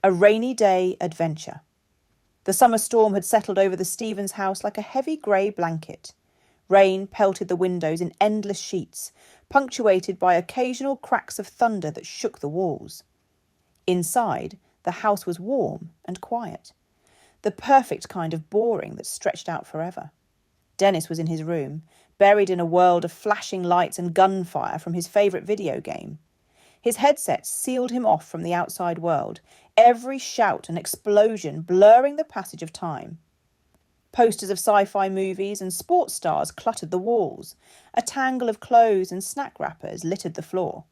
A rainy day adventure. The summer storm had settled over the Stevens house like a heavy grey blanket. Rain pelted the windows in endless sheets, punctuated by occasional cracks of thunder that shook the walls. Inside, the house was warm and quiet, the perfect kind of boring that stretched out forever. Dennis was in his room, buried in a world of flashing lights and gunfire from his favourite video game. His headset sealed him off from the outside world, every shout and explosion blurring the passage of time. Posters of sci-fi movies and sports stars cluttered the walls. A tangle of clothes and snack wrappers littered the floor.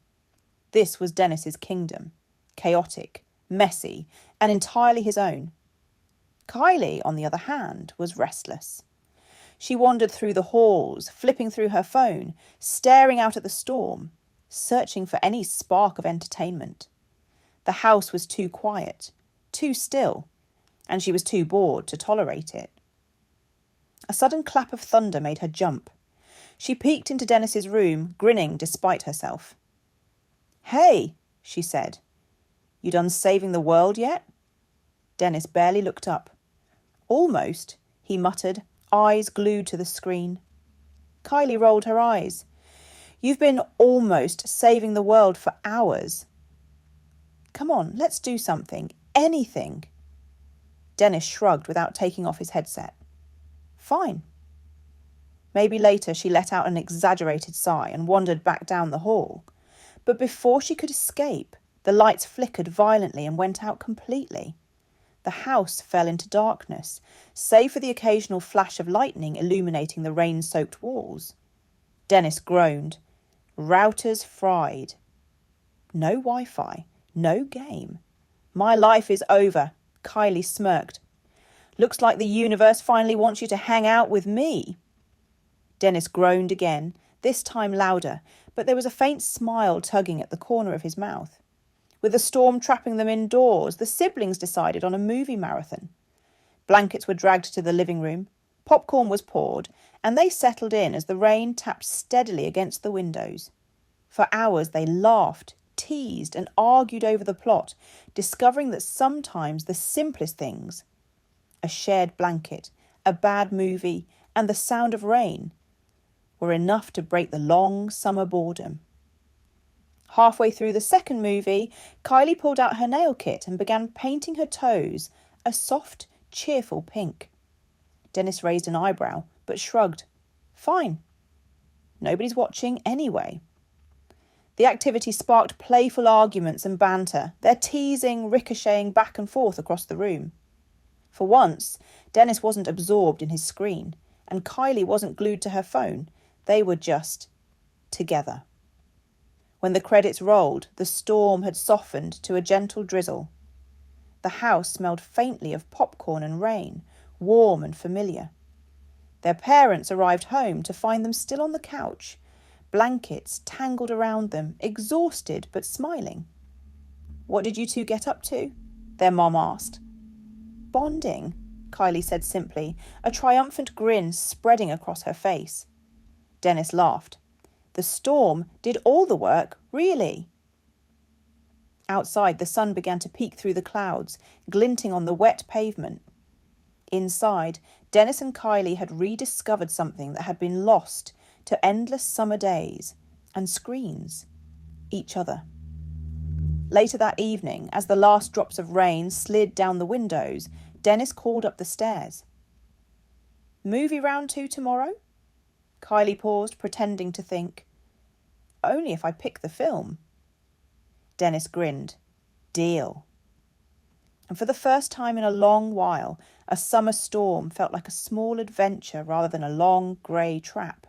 This was Dennis's kingdom, chaotic, messy, and entirely his own. Kylie, on the other hand, was restless. She wandered through the halls, flipping through her phone, staring out at the storm, searching for any spark of entertainment. The house was too quiet, too still, and she was too bored to tolerate it. A sudden clap of thunder made her jump. She peeked into Dennis's room, grinning despite herself. "Hey," she said. "You done saving the world yet?" Dennis barely looked up. "Almost," he muttered, eyes glued to the screen. Kylie rolled her eyes. "You've been almost saving the world for hours." "Come on, let's do something. Anything." Dennis shrugged without taking off his headset. "Fine." Maybe later she let out an exaggerated sigh and wandered back down the hall. But before she could escape, the lights flickered violently and went out completely. The house fell into darkness, save for the occasional flash of lightning illuminating the rain-soaked walls. Dennis groaned. Routers fried. No Wi-Fi. No game. "My life is over," Kylie smirked. "Looks like the universe finally wants you to hang out with me." Dennis groaned again, this time louder, but there was a faint smile tugging at the corner of his mouth. With the storm trapping them indoors, the siblings decided on a movie marathon. Blankets were dragged to the living room, popcorn was poured, and they settled in as the rain tapped steadily against the windows. For hours they laughed, teased, and argued over the plot, discovering that sometimes the simplest things, a shared blanket, a bad movie, and the sound of rain, were enough to break the long summer boredom. Halfway through the second movie, Kylie pulled out her nail kit and began painting her toes a soft, cheerful pink. Dennis raised an eyebrow, but shrugged. Fine. Nobody's watching anyway. The activity sparked playful arguments and banter, their teasing ricocheting back and forth across the room. For once, Dennis wasn't absorbed in his screen, and Kylie wasn't glued to her phone. They were just together. When the credits rolled, the storm had softened to a gentle drizzle. The house smelled faintly of popcorn and rain, warm and familiar. Their parents arrived home to find them still on the couch, blankets tangled around them, exhausted but smiling. "What did you two get up to?" their mom asked. "Bonding," Kylie said simply, a triumphant grin spreading across her face. Dennis laughed. "The storm did all the work, really." Outside, the sun began to peek through the clouds, glinting on the wet pavement. Inside, Dennis and Kylie had rediscovered something that had been lost to endless summer days and screens: each other. Later that evening, as the last drops of rain slid down the windows, Dennis called up the stairs. "Movie round 2 tomorrow?" Kylie paused, pretending to think. "Only if I pick the film." Dennis grinned. "Deal." And for the first time in a long while, a summer storm felt like a small adventure rather than a long, grey trap.